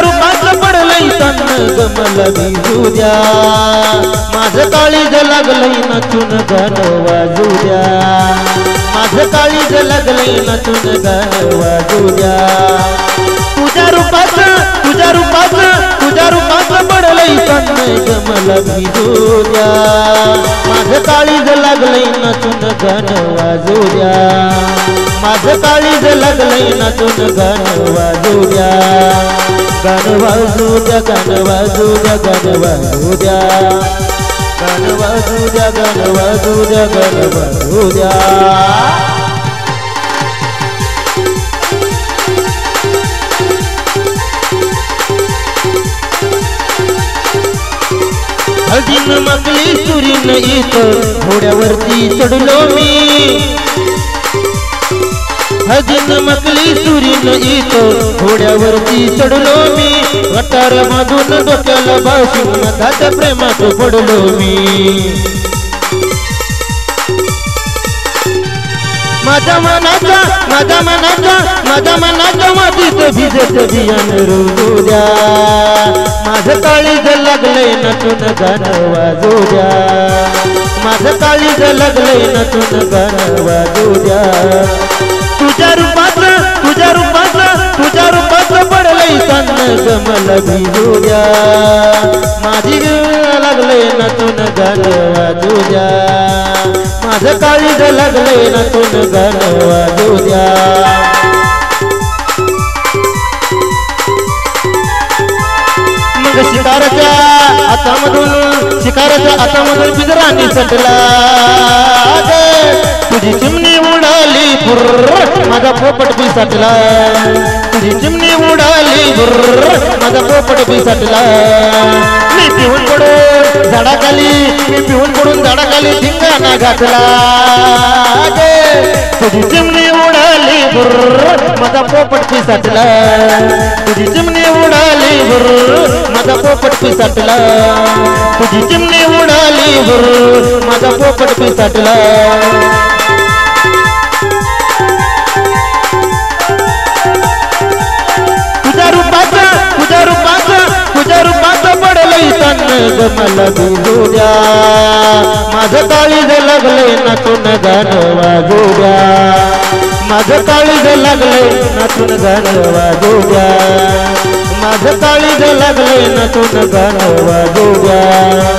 रूपाचं पडलंय तन गमला भिजू द्या माझं काळीज लागलंय नचून गाणं वाजू द्या माझं काळीज लागलंय नचून गाणं वाजू द्या तुझ्या रूपाचं पडलंय तन गमला भिजू द्या माझं काळीज लागलंय नचून गाणं वाजू द्या माझं काळीज लागलंय नचून गाणं वाजू द्या गाणं वाजू द्या गाणं वाजू द्या गाणं वाजू द्या गाणं वाजू द्या गाणं वाजू द्या गाणं वाजू द्या हळदीनं मागली सुरीनं इथं घोड्यावरती चढलो मी हळदीनं मागली सुरीनं इथं घोड्यावरती चढलो मी गटार मधून डोक्याला बाशिंग मधाच्या प्रेमात पडलो मी माझ्या मनाच्या मातीत भिजत बियाण रोजू द्या माझं काळीज लागलंय नचून गाणं वाजू द्या माझं काळीज लागलंय नचून गाणं वाजू द्या तुझ्या रूपाचं पडलंय तन गमला भिजू द्या माझी लागलंय नचून गाणं वाजू द्या माझं काळीज लागलंय नचून गाणं वाजू द्या मग शिकाराच्या हातामधून बिजरांनी सटला तुझी चिमणी उडाली बुर्र माझा पोपट बी सटला तुझी चिमणी उडाली बुर्र माझा पोपट बी सटला मी पिऊन पडून झाडाखाली धिंगाणा घातला तुझी चिमणी उडाली बुर्र माझा पोपट बी सटला तुझी चिमणी उडाली बुर्र माझा पोपट बी सटला तुझी चिमणी उडाली बुर्र माझा पोपट बी सटला तुझ्या रूपाचं पडलंय तन गमला भिजू द्या माझं काळीज लागलंय नचून गाणं वाजू द्या माझं काळीज लागलंय नचून गाणं वाजू द्या माझं काळीज लागलंय नचून गाणं वाजू द्या